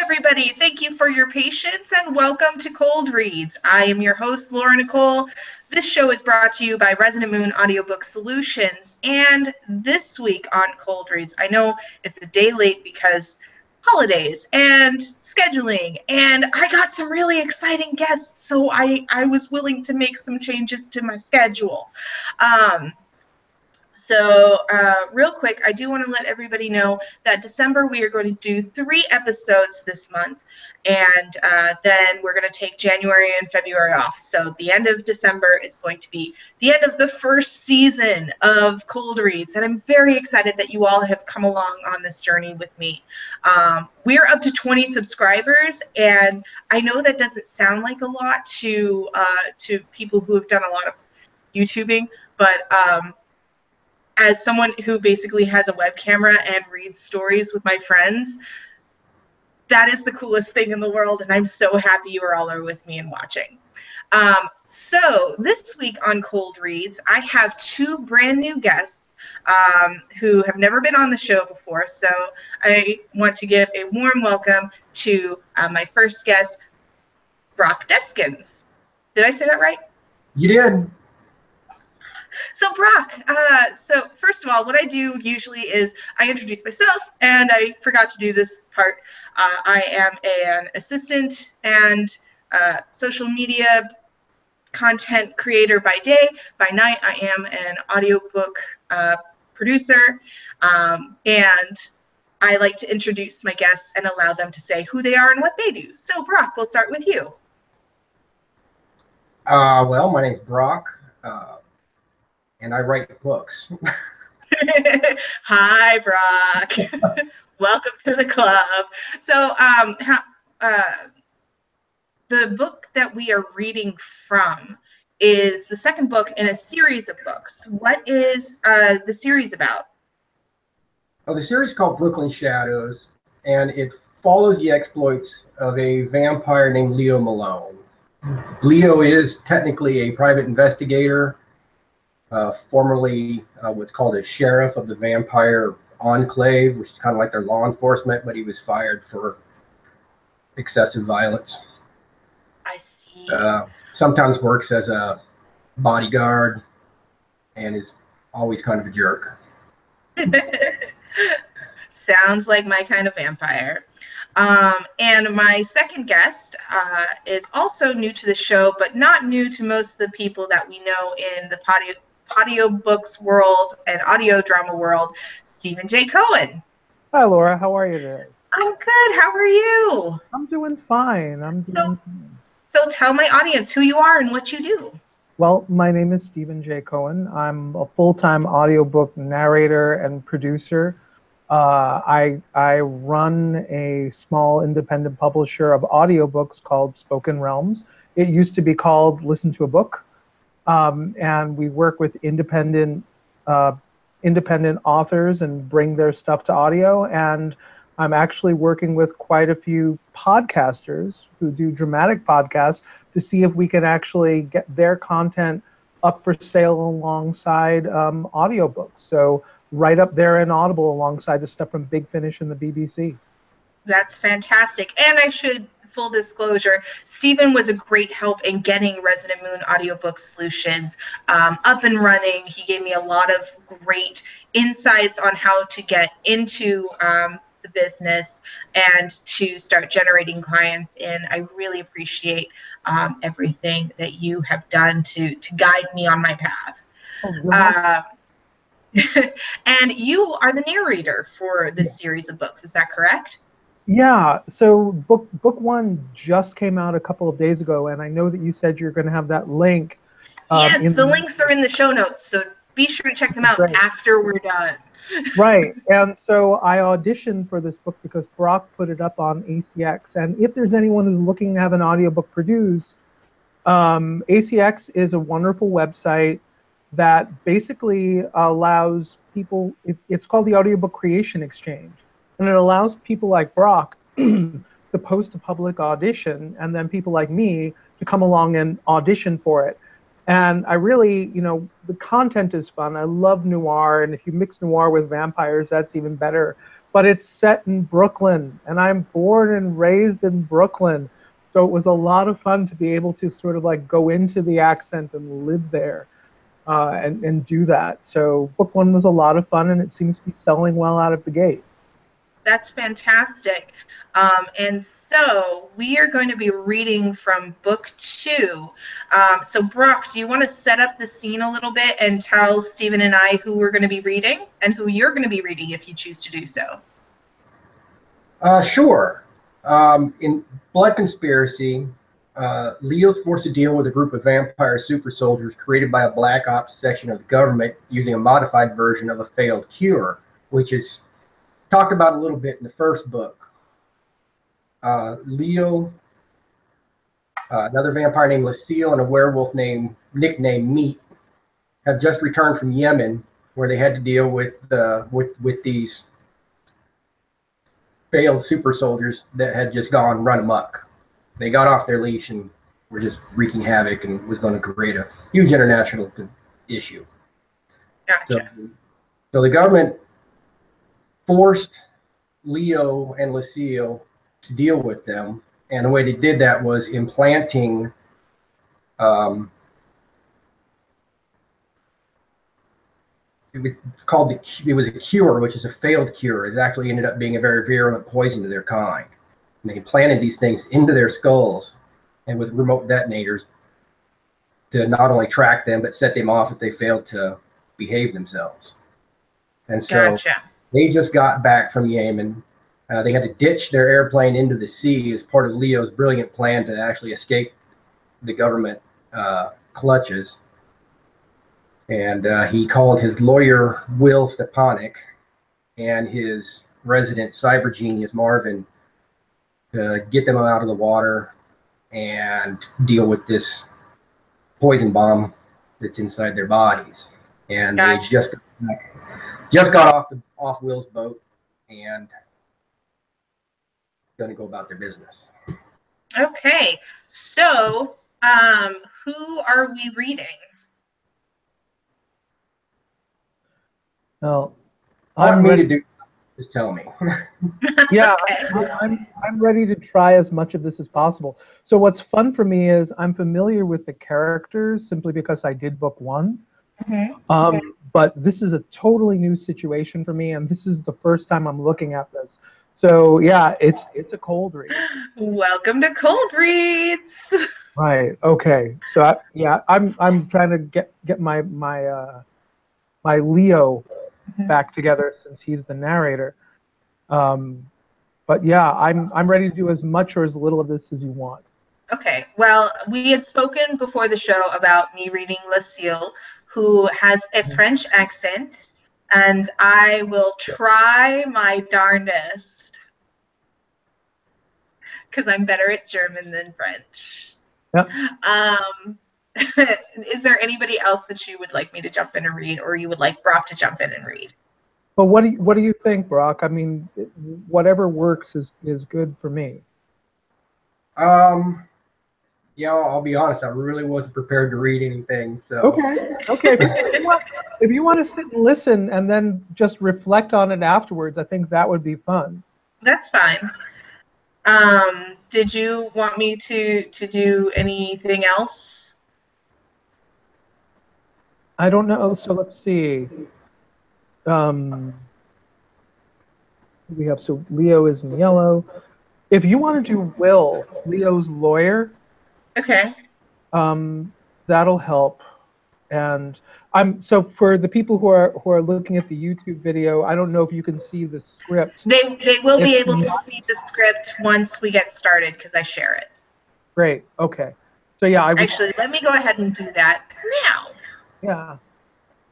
everybody. Thank you for your patience and welcome to Cold Reads. I am your host, Laura Nicole. This show is brought to you by Resonant Audiobook Solutions. And this week on Cold Reads, I know it's a day late because holidays and scheduling, and I got some really exciting guests, so I was willing to make some changes to my schedule. So real quick, I do want to let everybody know that December we are going to do 3 episodes this month, and then we're going to take January and February off. So the end of December is going to be the end of the first season of Cold Reads, and I'm very excited that you all have come along on this journey with me. We're up to 20 subscribers, and I know that doesn't sound like a lot to people who have done a lot of YouTubing, but as someone who basically has a web camera and reads stories with my friends, that is the coolest thing in the world, and I'm so happy you all are with me and watching. So this week on Cold Reads, I have 2 brand new guests who have never been on the show before, so I want to give a warm welcome to my first guest, Brock Deskins. Did I say that right? You did. So Brock, so first of all, what I do usually is I introduce myself, and I forgot to do this part. I am an assistant and social media content creator by day. By night, I am an audiobook producer, and I like to introduce my guests and allow them to say who they are and what they do. So Brock, we'll start with you. Well, my name's Brock. And I write books. Hi, Brock. Welcome to the club. So the book that we are reading from is the second book in a series of books. What is the series about? Oh, the series is called Brooklyn Shadows, and it follows the exploits of a vampire named Leo Malone. Leo is technically a private investigator, formerly what's called a sheriff of the vampire enclave, which is kind of like their law enforcement, but he was fired for excessive violence. I see. Sometimes works as a bodyguard and is always kind of a jerk. Sounds like my kind of vampire. And my second guest is also new to the show, but not new to most of the people that we know in the audiobooks world and audio drama world, Stephen J. Cohen. Hi, Laura. How are you today? I'm good. How are you? I'm doing fine. So tell my audience who you are and what you do. Well, my name is Stephen J. Cohen. I'm a full-time audiobook narrator and producer. I run a small independent publisher of audiobooks called Spoken Realms. It used to be called Listen to a Book. And we work with independent authors and bring their stuff to audio. And I'm actually working with quite a few podcasters who do dramatic podcasts to see if we can actually get their content up for sale alongside audiobooks. So right up there in Audible alongside the stuff from Big Finish and the BBC. That's fantastic. And I should, full disclosure, Stephen was a great help in getting Resonant Moon Audiobook Solutions up and running. He gave me a lot of great insights on how to get into the business and to start generating clients. And I really appreciate everything that you have done to guide me on my path. And you are the narrator for this series of books. Is that correct? Yeah. So book 1 just came out a couple of days ago, and I know that you said you're going to have that link. Yes, the links are in the show notes, so be sure to check them out after we're done. Right. And so I auditioned for this book because Brock put it up on ACX. And if there's anyone who's looking to have an audiobook produced, ACX is a wonderful website that basically allows people, it's called the Audiobook Creation Exchange. And it allows people like Brock to post a public audition, and then people like me to come along and audition for it. And I really, the content is fun. I love noir, and if you mix noir with vampires, that's even better. but it's set in Brooklyn, and I'm born and raised in Brooklyn. So it was a lot of fun to be able to sort of like go into the accent and live there and do that. So book one was a lot of fun, and it seems to be selling well out of the gate. That's fantastic. And so we are going to be reading from book two. So Brock, do you want to set up the scene a little bit and tell Stephen and I who we're going to be reading and who you're going to be reading if you choose to do so? Sure. In Blood Conspiracy, Leo's forced to deal with a group of vampire super soldiers created by a black ops section of the government using a modified version of a failed cure, which is talked about a little bit in the first book. Leo, another vampire named Lucille, and a werewolf nicknamed Meat have just returned from Yemen, where they had to deal with these failed super soldiers that had just run amok. They got off their leash and were just wreaking havoc and was going to create a huge international issue. Gotcha. So the government forced Leo and Lucille to deal with them, and the way they did that was implanting it was a cure, which is a failed cure. It actually ended up being a very virulent poison to their kind. And they implanted these things into their skulls and with remote detonators to not only track them, but set them off if they failed to behave themselves. And so Gotcha. they just got back from Yemen. They had to ditch their airplane into the sea as part of Leo's brilliant plan to actually escape the government clutches. And he called his lawyer, Will Stepanek, and his resident cyber genius, Marvin, to get them out of the water and deal with this poison bomb that's inside their bodies. And Gotcha. They just got off Will's boat and going to go about their business. Okay. So, who are we reading? Well, I'm ready to do. Just tell me. Yeah, Okay. I'm ready to try as much of this as possible. So what's fun for me is I'm familiar with the characters simply because I did book one. Mm-hmm. But this is a totally new situation for me, and this is the first time I'm looking at this. So yeah, it's a cold read. Welcome to Cold Reads. Right. Okay. So I'm trying to get my Leo back together since he's the narrator. But yeah, I'm ready to do as much or as little of this as you want. Okay. Well, we had spoken before the show about me reading Lucille, who has a French accent, and I will try my darndest because I'm better at German than French. Yep. Is there anybody else that you would like me to jump in and read, or you would like Brock to jump in and read? But what do you think, Brock? I mean, whatever works is good for me. Yeah, I'll be honest. I really wasn't prepared to read anything. So Okay. If you want to sit and listen and then just reflect on it afterwards, I think that would be fun. That's fine. Did you want me to do anything else? I don't know. So let's see. We have Leo is in yellow. If you want to do Will, Leo's lawyer, okay, that'll help. And so for the people who are looking at the YouTube video, I don't know if you can see the script. They will be able to see the script once we get started because I share it. Great. Okay. So yeah, actually, let me go ahead and do that now. Yeah,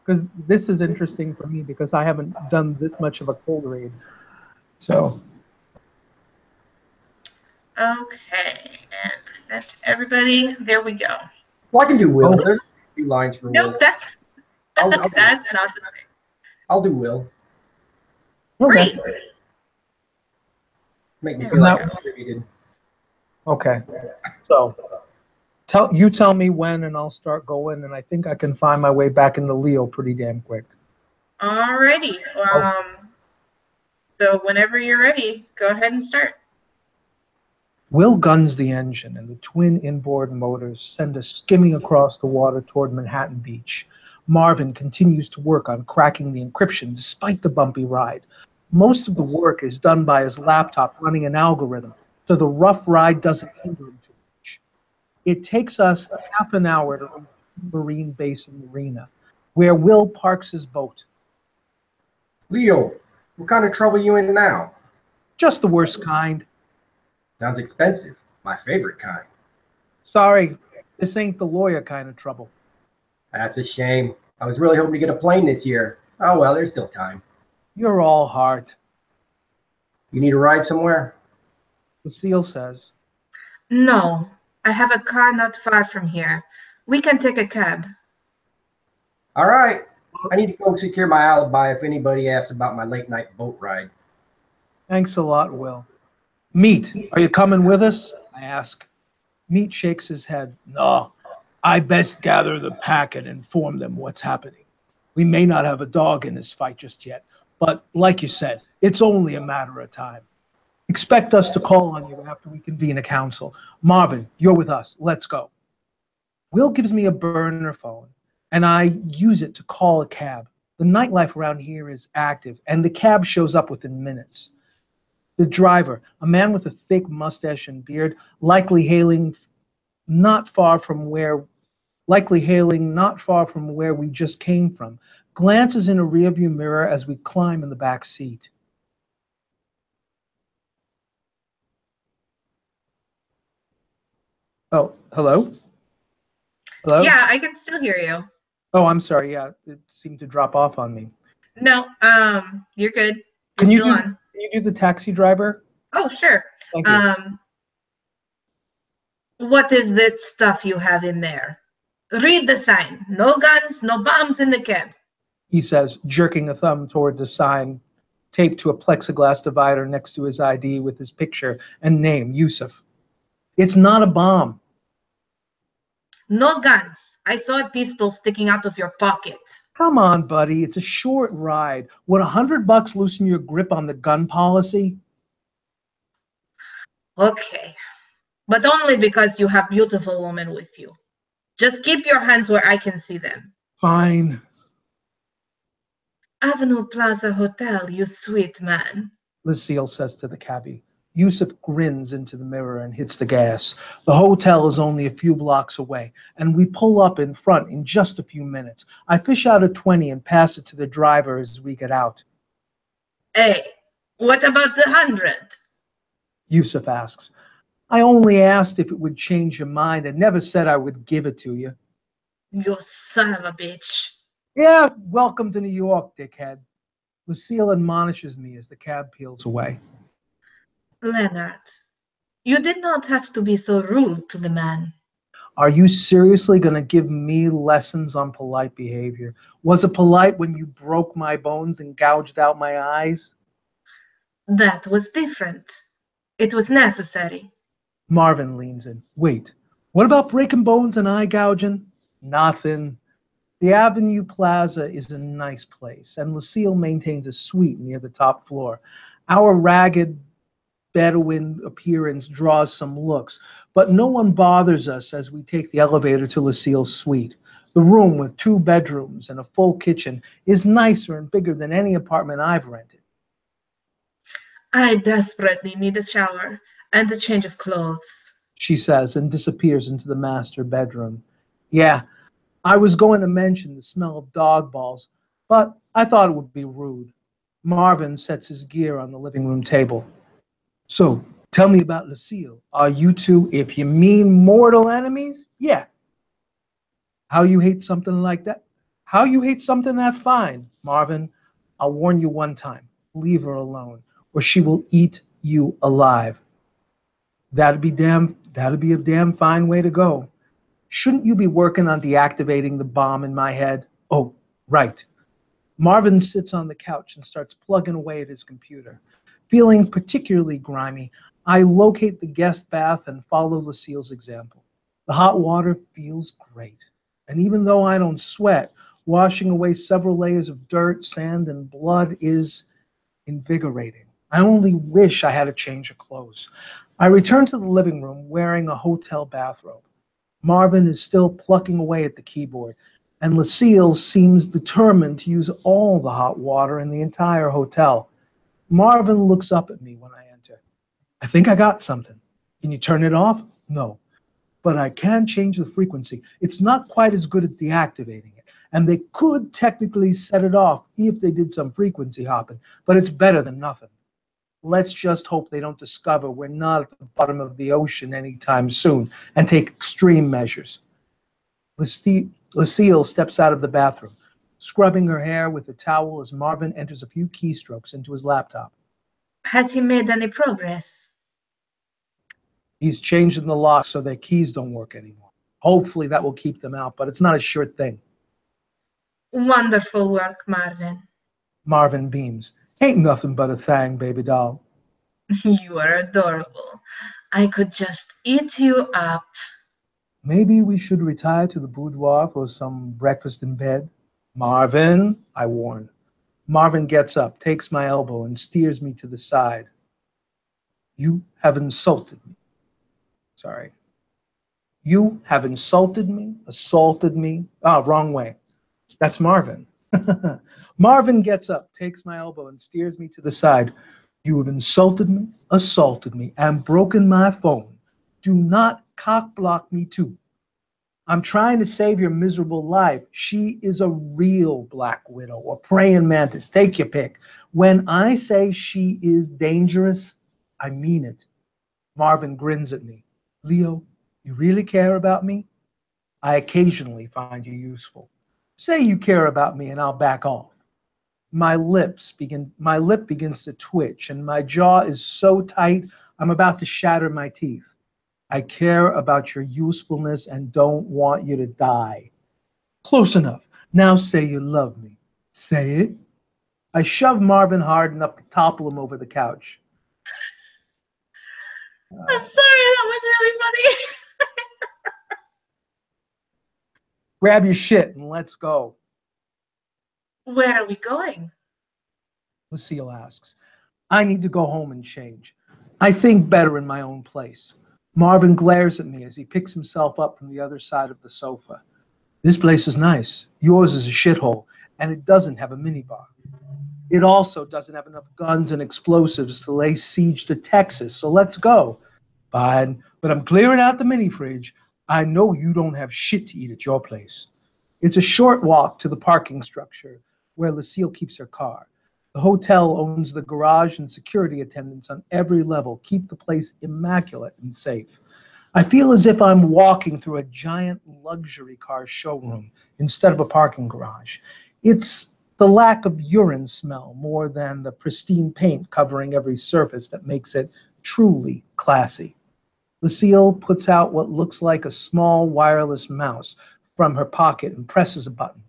because this is interesting for me because I haven't done this much of a cold read. So. Okay, and present everybody. There we go. Well, I can do Will. There's a few lines for Will. Nope, that's not the thing. I'll do Will. Great. Make me feel like I'm contributed. Okay. So tell me when and I'll start going, and I think I can find my way back into Leo pretty damn quick. Alrighty. So whenever you're ready, go ahead and start. Will guns the engine, and the twin inboard motors send us skimming across the water toward Manhattan Beach. Marvin continues to work on cracking the encryption despite the bumpy ride. Most of the work is done by his laptop running an algorithm, so the rough ride doesn't hinder him too much. It takes us half an hour to reach Marine Basin Marina, where Will parks his boat. Leo, what kind of trouble you in now? Just the worst kind. Sounds expensive. My favorite kind. Sorry, this ain't the lawyer kind of trouble. That's a shame. I was really hoping to get a plane this year. Oh well, there's still time. You're all heart, You need a ride somewhere? Lucille says. No, I have a car not far from here. We can take a cab. All right. I need to go secure my alibi if anybody asks about my late night boat ride. Thanks a lot, Will. Meat, are you coming with us? I ask. Meat shakes his head. No, I best gather the pack and inform them what's happening. We may not have a dog in this fight just yet, but like you said, it's only a matter of time. Expect us to call on you after we convene a council. Marvin, you're with us. Let's go. Will gives me a burner phone, and I use it to call a cab. The nightlife around here is active, and the cab shows up within minutes. The driver, a man with a thick mustache and beard, likely hailing not far from where we just came from, glances in a rearview mirror as we climb in the back seat. Oh, hello? Hello? Yeah, I can still hear you. Oh, I'm sorry. Yeah, it seemed to drop off on me. No, you're good. Can you on. Can you do the taxi driver? Oh, sure. Thank you. What is that stuff you have in there? Read the sign. No guns, no bombs in the cab. He says, jerking a thumb towards a sign taped to a plexiglass divider next to his ID with his picture and name, Yusuf. It's not a bomb. No guns. I saw a pistol sticking out of your pocket. Come on, buddy. It's a short ride. Would $100 loosen your grip on the gun policy? Okay. But only because you have beautiful women with you. Just keep your hands where I can see them. Fine. Avenue Plaza Hotel, you sweet man. Lucille says to the cabbie. Yusuf grins into the mirror and hits the gas. The hotel is only a few blocks away, and we pull up in front in just a few minutes. I fish out a 20 and pass it to the driver as we get out. Hey, what about the 100? Yusuf asks. I only asked if it would change your mind and never said I would give it to you. You son of a bitch. Yeah, welcome to New York, dickhead. Lucille admonishes me as the cab peels away. Leonard, you did not have to be so rude to the man. Are you seriously going to give me lessons on polite behavior? Was it polite when you broke my bones and gouged out my eyes? That was different. It was necessary. Marvin leans in. Wait, what about breaking bones and eye gouging? Nothing. The Avenue Plaza is a nice place, and Lucille maintains a suite near the top floor. Our ragged Bedouin appearance draws some looks, but no one bothers us as we take the elevator to Lucille's suite. The room with 2 bedrooms and a full kitchen is nicer and bigger than any apartment I've rented. I desperately need a shower and a change of clothes, She says and disappears into the master bedroom. Yeah, I was going to mention the smell of dog balls, but I thought it would be rude. Marvin sets his gear on the living room table. So, tell me about Lucille. Are you two, if you mean mortal enemies? Yeah. How you hate something like that? How you hate something that fine? Marvin, I'll warn you one time. Leave her alone, or she will eat you alive. That'd be a damn fine way to go. Shouldn't you be working on deactivating the bomb in my head? Oh, right. Marvin sits on the couch and starts plugging away at his computer. Feeling particularly grimy, I locate the guest bath and follow Lucille's example. The hot water feels great. And even though I don't sweat, washing away several layers of dirt, sand, and blood is Invigorating. I only wish I had a change of clothes. I return to the living room wearing a hotel bathrobe. Marvin is still plucking away at the keyboard, and Lucille seems determined to use all the hot water in the entire hotel. Marvin looks up at me when I enter. I think I got something. Can you turn it off? No. But I can change the frequency. It's not quite as good as deactivating it. And they could technically set it off if they did some frequency hopping, but it's better than nothing. Let's just hope they don't discover we're not at the bottom of the ocean anytime soon and take extreme measures. Lucille steps out of the bathroom, scrubbing her hair with a towel as Marvin enters a few keystrokes into his laptop. Has he made any progress? He's changing the lock so their keys don't work anymore. Hopefully that will keep them out, but it's not a sure thing. Wonderful work, Marvin. Marvin beams. Ain't nothing but a thing, baby doll. You are adorable. I could just eat you up. Maybe we should retire to the boudoir for some breakfast in bed. Marvin, I warn. Marvin gets up, takes my elbow, and steers me to the side. You have insulted me. Sorry. You have insulted me, assaulted me. Wrong way. That's Marvin. Marvin gets up, takes my elbow, and steers me to the side. You have insulted me, assaulted me, and broken my phone. Do not cock block me too. I'm trying to save your miserable life. She is a real Black Widow or praying mantis. Take your pick. When I say she is dangerous, I mean it. Marvin grins at me. Leo, you really care about me? I occasionally find you useful. Say you care about me and I'll back off. My lip begins to twitch and my jaw is so tight I'm about to shatter my teeth. I care about your usefulness and don't want you to die. Close enough. Now say you love me. Say it. I shove Marvin hard enough to topple him over the couch. I'm sorry, that was really funny. Grab your shit and let's go. Where are we going? Lucille asks. I need to go home and change. I think better in my own place. Marvin glares at me as he picks himself up from the other side of the sofa. This place is nice. Yours is a shithole, and it doesn't have a minibar. It also doesn't have enough guns and explosives to lay siege to Texas, so let's go. Fine, but I'm clearing out the mini fridge. I know you don't have shit to eat at your place. It's a short walk to the parking structure where Lucille keeps her car. The hotel owns the garage and security attendants on every level keep the place immaculate and safe. I feel as if I'm walking through a giant luxury car showroom instead of a parking garage. It's the lack of urine smell more than the pristine paint covering every surface that makes it truly classy. Lucille puts out what looks like a small wireless mouse from her pocket and presses a button.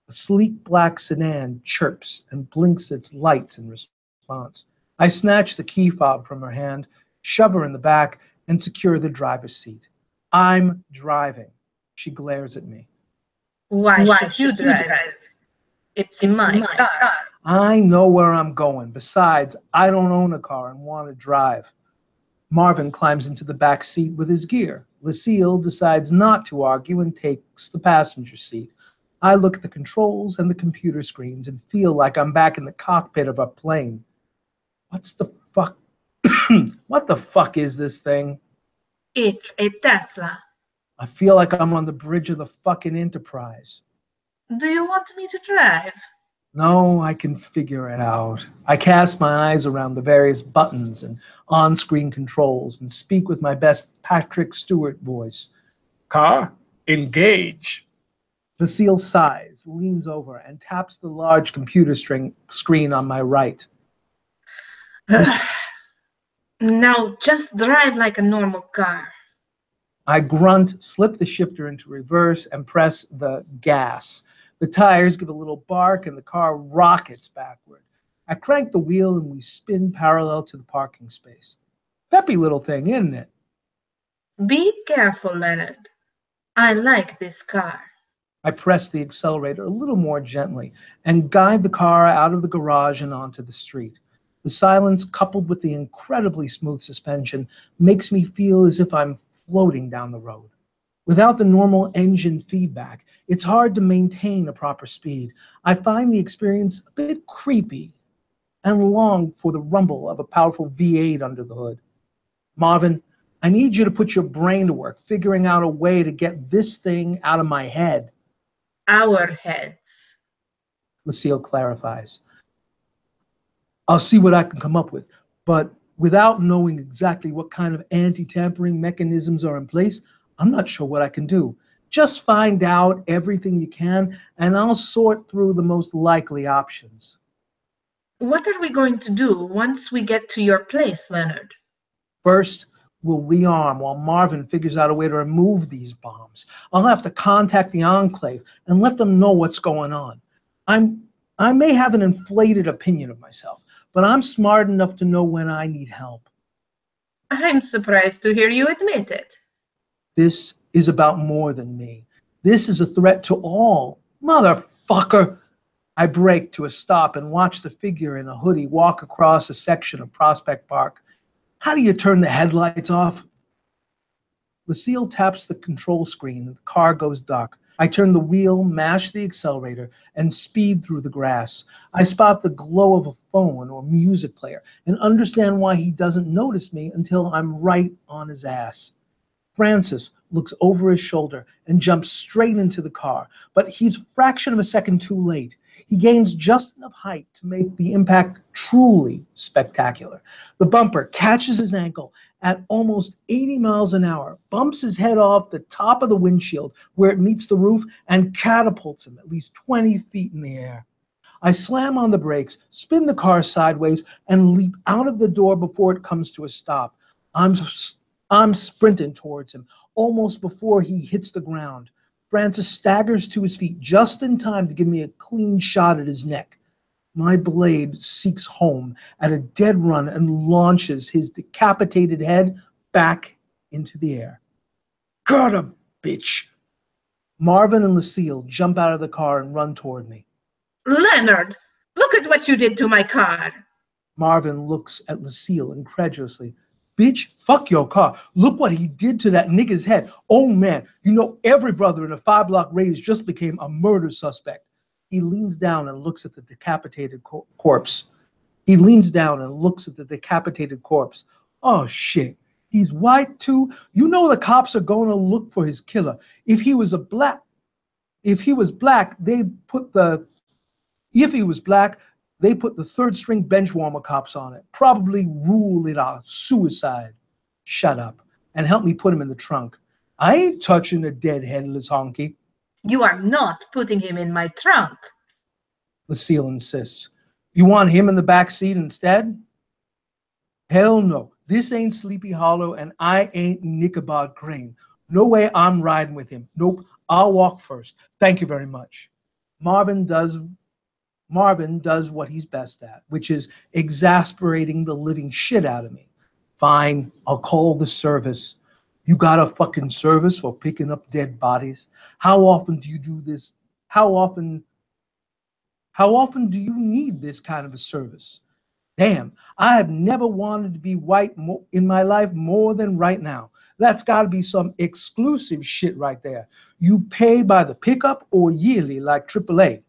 A sleek black sedan chirps and blinks its lights in response. I snatch the key fob from her hand, shove her in the back, and secure the driver's seat. I'm driving. She glares at me. Why should you drive? It's my car. I know where I'm going. Besides, I don't own a car and want to drive. Marvin climbs into the back seat with his gear. Lucille decides not to argue and takes the passenger seat. I look at the controls and the computer screens and feel like I'm back in the cockpit of a plane. What's the fuck? What the fuck is this thing? It's a Tesla. I feel like I'm on the bridge of the fucking Enterprise. Do you want me to drive? No, I can figure it out. I cast my eyes around the various buttons and on-screen controls and speak with my best Patrick Stewart voice. Car, engage. Lucille sighs, leans over, and taps the large computer screen on my right. Now just drive like a normal car. I grunt, slip the shifter into reverse, and press the gas. The tires give a little bark, and the car rockets backward. I crank the wheel, and we spin parallel to the parking space. Peppy little thing, isn't it? Be careful, Leonard. I like this car. I press the accelerator a little more gently and guide the car out of the garage and onto the street. The silence, coupled with the incredibly smooth suspension, makes me feel as if I'm floating down the road. Without the normal engine feedback, it's hard to maintain a proper speed. I find the experience a bit creepy and long for the rumble of a powerful V8 under the hood. Marvin, I need you to put your brain to work, figuring out a way to get this thing out of my head. Our heads. Lucille clarifies. I'll see what I can come up with, but without knowing exactly what kind of anti-tampering mechanisms are in place, I'm not sure what I can do. Just find out everything you can, and I'll sort through the most likely options. What are we going to do once we get to your place, Leonard? First, we'll rearm while Marvin figures out a way to remove these bombs. I'll have to contact the Enclave and let them know what's going on. I may have an inflated opinion of myself, but I'm smart enough to know when I need help. I'm surprised to hear you admit it. This is about more than me. This is a threat to all. Motherfucker! I brake to a stop and watch the figure in a hoodie walk across a section of Prospect Park. How do you turn the headlights off? Lucille taps the control screen and the car goes dark. I turn the wheel, mash the accelerator, and speed through the grass. I spot the glow of a phone or music player and understand why he doesn't notice me until I'm right on his ass. Francis looks over his shoulder and jumps straight into the car, but he's a fraction of a second too late. He gains just enough height to make the impact truly spectacular. The bumper catches his ankle at almost 80 miles an hour, bumps his head off the top of the windshield where it meets the roof, and catapults him at least 20 feet in the air. I slam on the brakes, spin the car sideways, and leap out of the door before it comes to a stop. I'm sprinting towards him, almost before he hits the ground. Francis staggers to his feet just in time to give me a clean shot at his neck. My blade seeks home at a dead run and launches his decapitated head back into the air. Got him, bitch! Marvin and Lucille jump out of the car and run toward me. Leonard, look at what you did to my car. Marvin looks at Lucille incredulously. Bitch, fuck your car. Look what he did to that nigga's head. Oh man, you know every brother in a 5-block radius just became a murder suspect. He leans down and looks at the decapitated corpse. Oh shit, he's white too? You know the cops are going to look for his killer. If he was black, they put the third-string bench warmer cops on it. Probably rule it a suicide. Shut up and help me put him in the trunk. I ain't touching a dead headless honky. You are not putting him in my trunk. Lucille insists. You want him in the back seat instead? Hell no. This ain't Sleepy Hollow and I ain't Ichabod Crane. No way I'm riding with him. Nope, I'll walk first. Thank you very much. Marvin does what he's best at, which is exasperating the living shit out of me. Fine, I'll call the service. You got a fucking service for picking up dead bodies? How often do you do this? How often do you need this kind of a service? Damn, I have never wanted to be white in my life more than right now. That's got to be some exclusive shit right there. You pay by the pickup or yearly like AAA.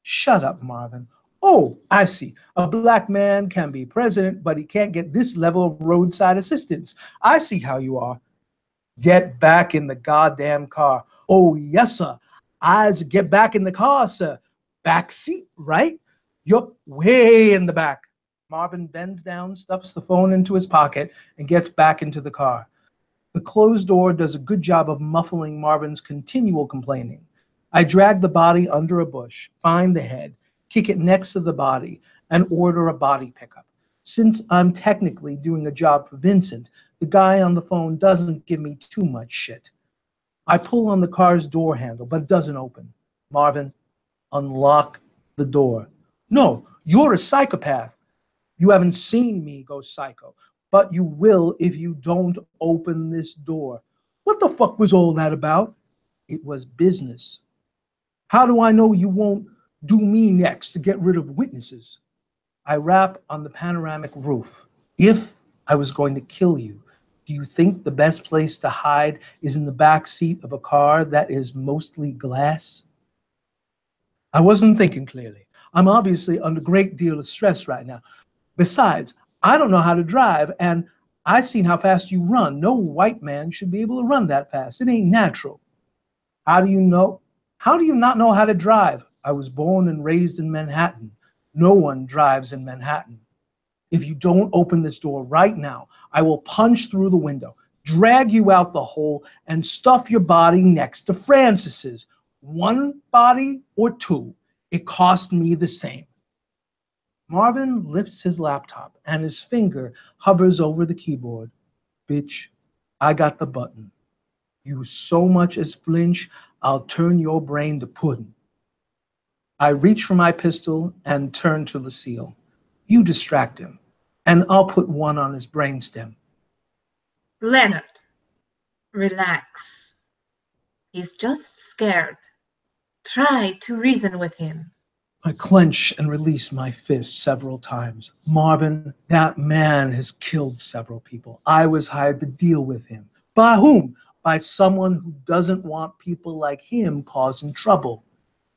Shut up, Marvin. Oh, I see. A black man can be president, but he can't get this level of roadside assistance. I see how you are. Get back in the goddamn car. Oh, yes, sir. Eyes get back in the car, sir. Back seat, right? Yup, way in the back. Marvin bends down, stuffs the phone into his pocket, and gets back into the car. The closed door does a good job of muffling Marvin's continual complaining. I drag the body under a bush, find the head, kick it next to the body, and order a body pickup. Since I'm technically doing a job for Vincent, the guy on the phone doesn't give me too much shit. I pull on the car's door handle, but it doesn't open. Marvin, unlock the door. No, you're a psychopath. You haven't seen me go psycho, but you will if you don't open this door. What the fuck was all that about? It was business. How do I know you won't do me next to get rid of witnesses? I rap on the panoramic roof. If I was going to kill you, do you think the best place to hide is in the back seat of a car that is mostly glass? I wasn't thinking clearly. I'm obviously under a great deal of stress right now. Besides, I don't know how to drive, and I've seen how fast you run. No white man should be able to run that fast. It ain't natural. How do you know? How do you not know how to drive? I was born and raised in Manhattan. No one drives in Manhattan. If you don't open this door right now, I will punch through the window, drag you out the hole, and stuff your body next to Francis's. One body or two, it cost me the same. Marvin lifts his laptop and his finger hovers over the keyboard. Bitch, I got the button. You so much as flinch, I'll turn your brain to pudding. I reach for my pistol and turn to Lucille. You distract him, and I'll put one on his brainstem. Leonard, relax. He's just scared. Try to reason with him. I clench and release my fist several times. Marvin, that man has killed several people. I was hired to deal with him. By whom? By someone who doesn't want people like him causing trouble.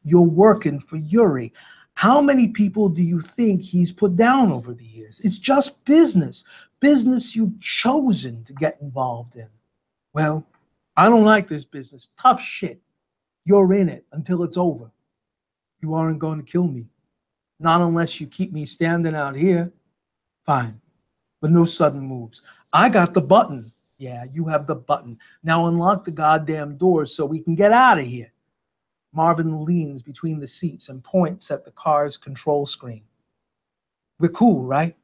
You're working for Yuri. How many people do you think he's put down over the years? It's just business. Business you've chosen to get involved in. Well, I don't like this business. Tough shit. You're in it until it's over. You aren't going to kill me. Not unless you keep me standing out here. Fine. But no sudden moves. I got the button. Yeah, you have the button. Now unlock the goddamn doors so we can get out of here. Marvin leans between the seats and points at the car's control screen. We're cool, right?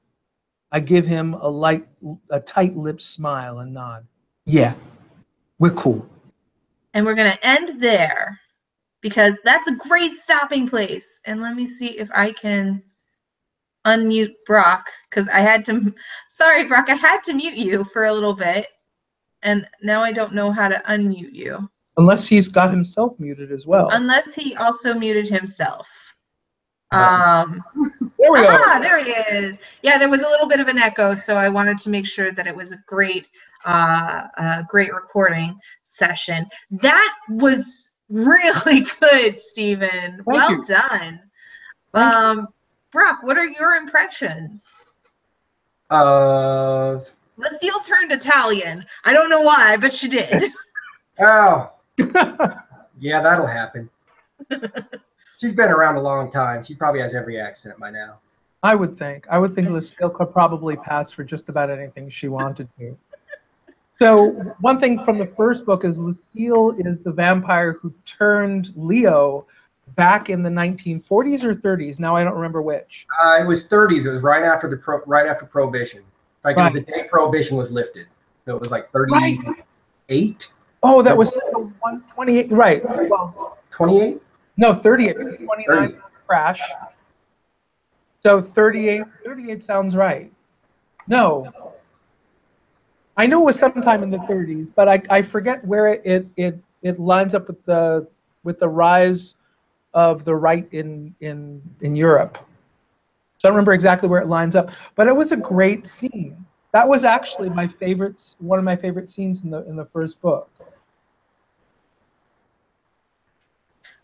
I give him a tight-lipped smile and nod. Yeah, we're cool. And we're going to end there because that's a great stopping place. And let me see if I can unmute Brock because I had to. Sorry, Brock, I had to mute you for a little bit. And now I don't know how to unmute you. Unless he's got himself muted as well. Unless he also muted himself. There we go. There he is. Yeah, there was a little bit of an echo, so I wanted to make sure that it was a great recording session. That was really good, Stephen. Well done. Brock, what are your impressions? Lucille turned Italian. I don't know why, but she did. Oh. Yeah, that'll happen. She's been around a long time. She probably has every accent by now. I would think Lucille could probably pass for just about anything she wanted to. So one thing from the first book is Lucille is the vampire who turned Leo back in the 1940s or 30s. Now I don't remember which. It was 30s. It was right after Prohibition. Like right. It was the day Prohibition was lifted. So it was like 38. Right. Oh, that was 128. Right. Well, 28? No, 38. 29 crash. So 38 sounds right. No. I know it was sometime in the 30s, but I forget where it lines up with the rise of the right in Europe. So I don't remember exactly where it lines up, but it was a great scene. That was actually one of my favorite scenes in the first book.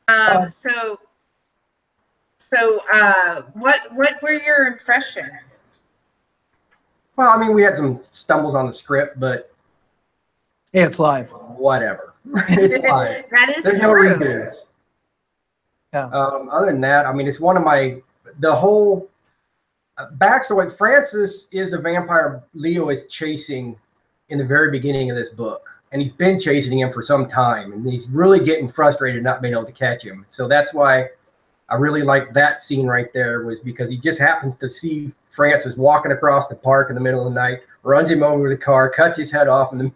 What were your impressions? Well, I mean, we had some stumbles on the script, but yeah, it's live. Whatever. It's live. That is There's true. No redos. Yeah. Other than that, I mean, it's one of the whole backstory. Like Francis is a vampire Leo is chasing in the very beginning of this book. And he's been chasing him for some time. And he's really getting frustrated not being able to catch him. So that's why I really like that scene right there, was because he just happens to see Francis walking across the park in the middle of the night, runs him over the car, cuts his head off, and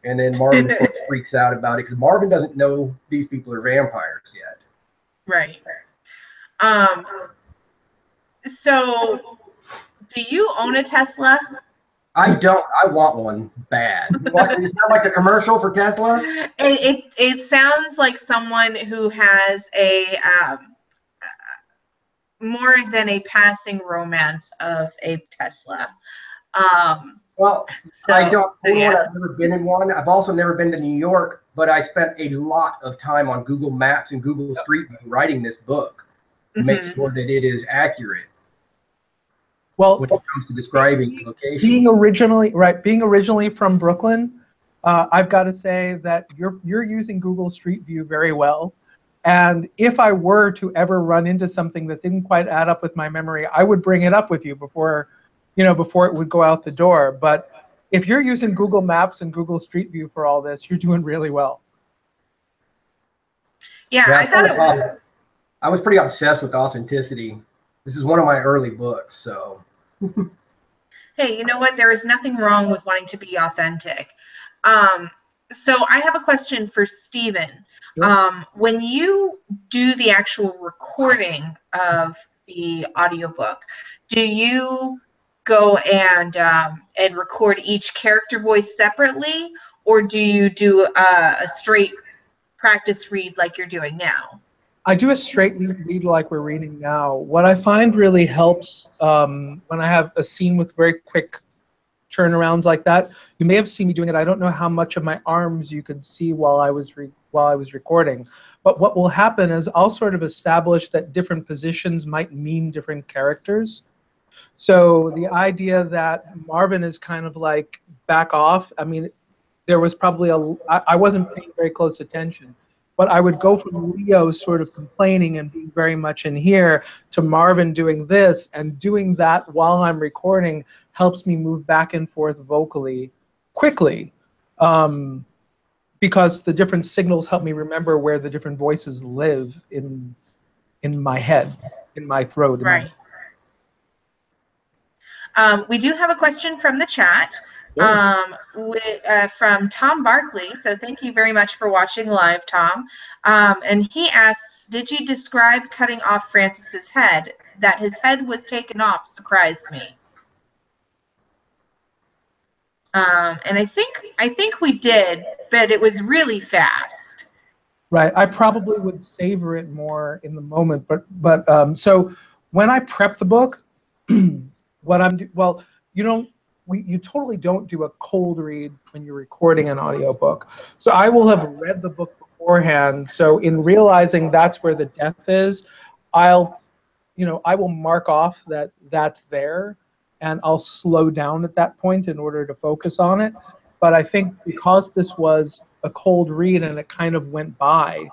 then Marvin of course freaks out about it because Marvin doesn't know these people are vampires yet. Right. So, do you own a Tesla? I don't. I want one bad. Is that like a commercial for Tesla? It sounds like someone who has a more than a passing romance of a Tesla. Well, So, I don't own one. yeah. I've never been in one. I've also never been to New York, but I spent a lot of time on Google Maps and Google Street View writing this book to make sure that it is accurate Well, when it comes to describing the location. Being originally from Brooklyn, I've got to say that you're using Google Street View very well. And if I were to ever run into something that didn't quite add up with my memory, I would bring it up with you before it would go out the door. But if you're using Google Maps and Google Street View for all this, you're doing really well. Yeah, I thought it was. I was pretty obsessed with authenticity. This is one of my early books, so. Hey, you know what? There is nothing wrong with wanting to be authentic. So I have a question for Stephen. Sure. When you do the actual recording of the audiobook, do you go and record each character voice separately, or do you do a straight practice read like you're doing now? I do a straight read like we're reading now. What I find really helps when I have a scene with very quick turnarounds like that. You may have seen me doing it. I don't know how much of my arms you could see while I was recording. But what will happen is I'll sort of establish that different positions might mean different characters. So the idea that Marvin is kind of like back off, I mean, there was probably I wasn't paying very close attention, but I would go from Leo sort of complaining and being very much in here to Marvin doing this, and doing that while I'm recording helps me move back and forth vocally quickly, because the different signals help me remember where the different voices live in my head, in my throat. Right. We do have a question from the chat from Tom Barkley. So thank you very much for watching live, Tom. And he asks, did you describe cutting off Francis's head? That his head was taken off surprised me. And I think we did, but it was really fast. Right. I probably would savor it more in the moment, but so when I prep the book, you totally don't do a cold read when you're recording an audiobook. So I will have read the book beforehand. So in realizing that's where the death is, I will mark off that that's there, and I'll slow down at that point in order to focus on it. But I think because this was a cold read and it kind of went by,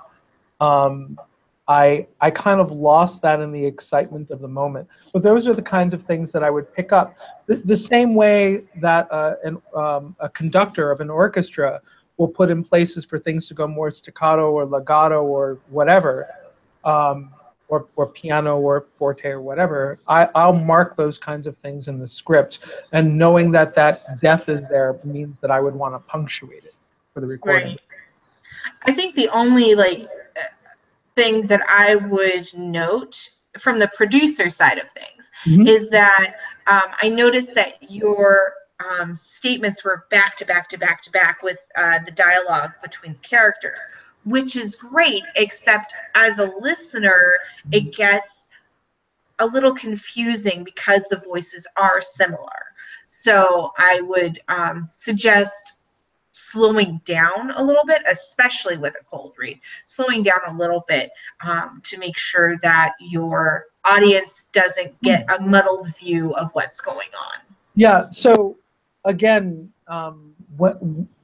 I kind of lost that in the excitement of the moment. But those are the kinds of things that I would pick up. The same way that a conductor of an orchestra will put in places for things to go more staccato or legato or whatever, or piano or forte or whatever. I'll mark those kinds of things in the script. And knowing that that death is there means that I would want to punctuate it for the recording. Right. I think the only thing that I would note from the producer side of things is that I noticed that your statements were back to back to back to back with the dialogue between the characters, which is great, except as a listener, it gets a little confusing because the voices are similar. So I would suggest slowing down a little bit, especially with a cold read, slowing down a little bit to make sure that your audience doesn't get a muddled view of what's going on. Yeah, so again,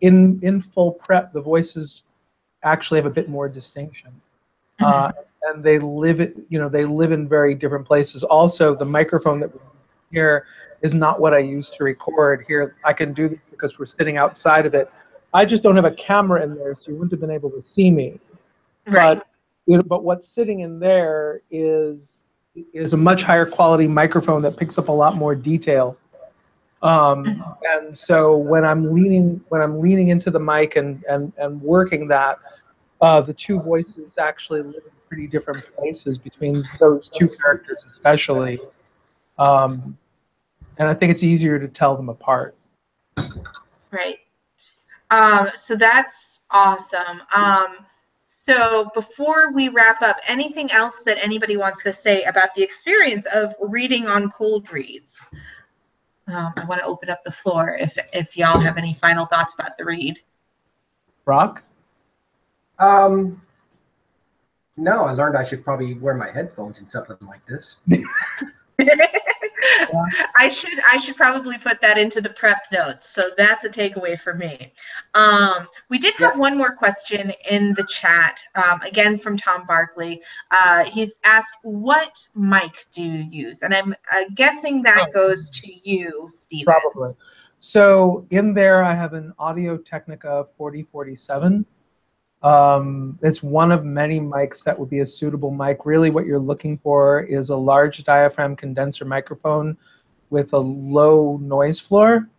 in full prep, the voices actually have a bit more distinction. And they live in very different places. Also, the microphone that we hear is not what I use to record. Here, I can do this because we're sitting outside of it. I just don't have a camera in there, so you wouldn't have been able to see me. Right. But what's sitting in there is a much higher quality microphone that picks up a lot more detail. And so when I'm leaning into the mic and working that, the two voices actually live in pretty different places between those two characters, especially. And I think it's easier to tell them apart. Right. So that's awesome. So before we wrap up, anything else that anybody wants to say about the experience of reading on Cold Reads? I want to open up the floor if y'all have any final thoughts about the read. Brock? No, I learned I should probably wear my headphones in something like this. I should probably put that into the prep notes. So that's a takeaway for me. We did have one more question in the chat, again from Tom Barkley. He's asked, what mic do you use? And I'm guessing that goes to you, Stephen. Probably. So in there, I have an Audio-Technica 4047. It's one of many mics that would be a suitable mic. Really what you're looking for is a large diaphragm condenser microphone with a low noise floor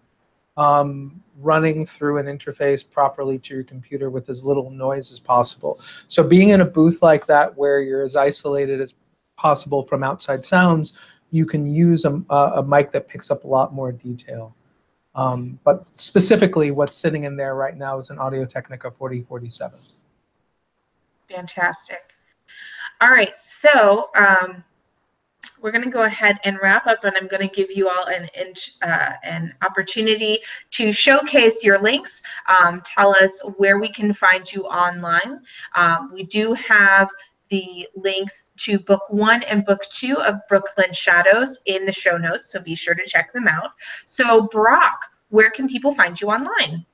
running through an interface properly to your computer with as little noise as possible. So being in a booth like that where you're as isolated as possible from outside sounds, you can use a mic that picks up a lot more detail. But specifically what's sitting in there right now is an Audio-Technica 4047. Fantastic. All right, so we're going to go ahead and wrap up, and I'm going to give you all an opportunity to showcase your links. Tell us where we can find you online. We do have the links to book 1 and book 2 of Brooklyn Shadows in the show notes, so be sure to check them out. So Brock, where can people find you online?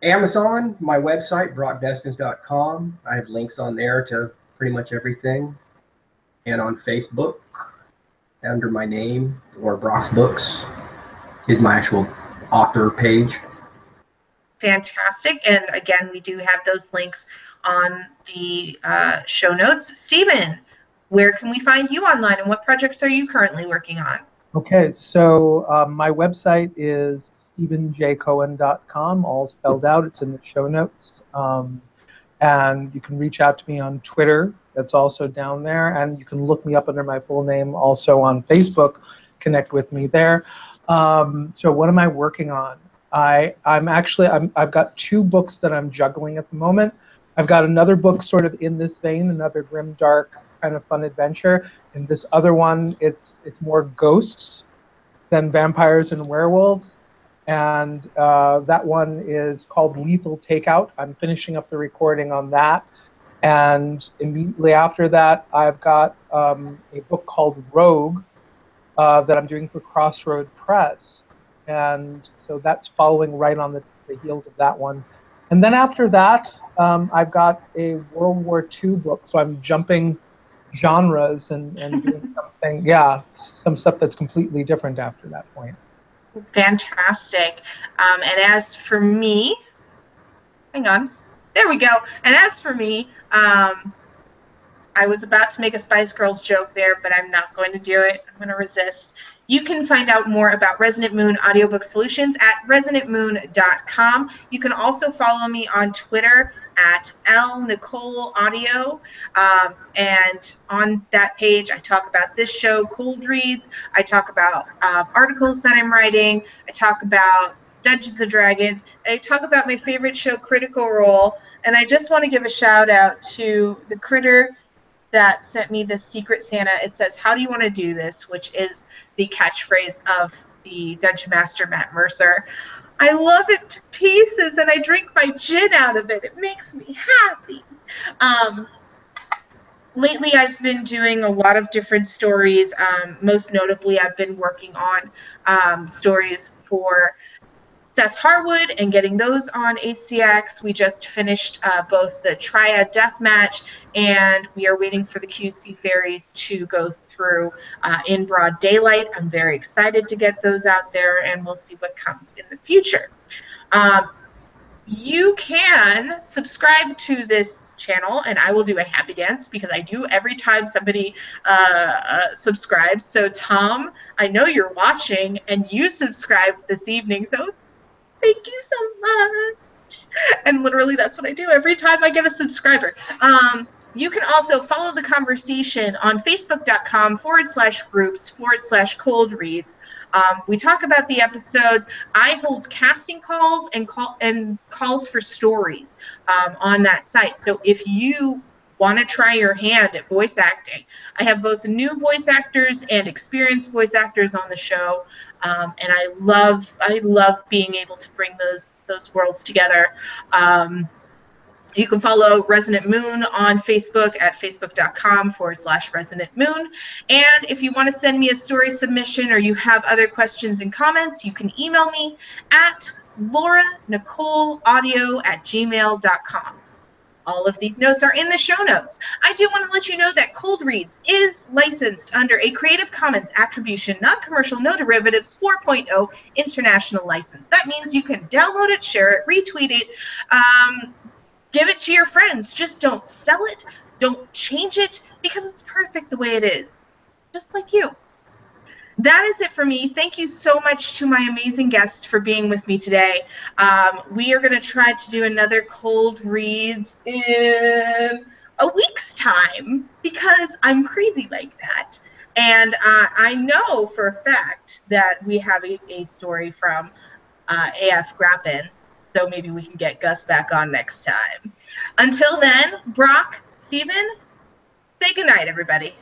Amazon, my website, brockdeskins.com. I have links on there to pretty much everything. And on Facebook, under my name, or Brock's Books, is my actual author page. Fantastic. And again, we do have those links on the show notes. Stephen, where can we find you online, and what projects are you currently working on? Okay, so my website is stephenjcohen.com, all spelled out. It's in the show notes. And you can reach out to me on Twitter. That's also down there. And you can look me up under my full name also on Facebook. Connect with me there. So what am I working on? I've got 2 books that I'm juggling at the moment. I've got another book sort of in this vein, another grim, dark, kind of fun adventure. And this other one, it's more ghosts than vampires and werewolves. And that one is called Lethal Takeout. I'm finishing up the recording on that. And immediately after that, I've got a book called Rogue that I'm doing for Crossroad Press. And so that's following right on the heels of that one. And then after that, I've got a World War II book. So I'm jumping genres and doing something, some stuff that's completely different after that point. Fantastic. And as for me, hang on, there we go. And as for me, I was about to make a Spice Girls joke there, but I'm not going to do it. I'm going to resist. You can find out more about Resonant Moon Audiobook Solutions at resonantmoon.com. You can also follow me on Twitter at lnicoleaudio. And on that page, I talk about this show, Cold Reads. I talk about articles that I'm writing. I talk about Dungeons & Dragons. I talk about my favorite show, Critical Role. And I just want to give a shout out to the critter that sent me this Secret Santa. It says, "How do you want to do this?" which is the catchphrase of the Dungeon Master, Matt Mercer. I love it to pieces, and I drink my gin out of it. It makes me happy. Lately, I've been doing a lot of different stories. Most notably, I've been working on stories for Seth Harwood and getting those on ACX. We just finished both the Triad Deathmatch, and we are waiting for the QC Fairies to go through in broad daylight. I'm very excited to get those out there, and we'll see what comes in the future. You can subscribe to this channel, and I will do a happy dance because I do every time somebody subscribes. So Tom, I know you're watching, and you subscribed this evening, so thank you so much. And literally that's what I do every time I get a subscriber. You can also follow the conversation on facebook.com/groups/cold reads. We talk about the episodes. I hold casting calls and calls for stories on that site. So if you want to try your hand at voice acting, I have both new voice actors and experienced voice actors on the show, and I love being able to bring those worlds together. You can follow Resonant Moon on Facebook at facebook.com/Resonant Moon. And if you want to send me a story submission or you have other questions and comments, you can email me at lauranicoleaudio@gmail.com. All of these notes are in the show notes. I do want to let you know that Cold Reads is licensed under a Creative Commons Attribution, Non-Commercial, No Derivatives 4.0 international license. That means you can download it, share it, retweet it, give it to your friends. Just don't sell it. Don't change it, because it's perfect the way it is, just like you. That is it for me. Thank you so much to my amazing guests for being with me today. We are going to try to do another Cold Reads in a week's time, because I'm crazy like that. And I know for a fact that we have a story from AF Grappin, so maybe we can get Gus back on next time. Until then, Brock, Stephen, say goodnight, everybody.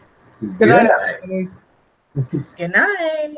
Good night. Good night. Everybody. Good night.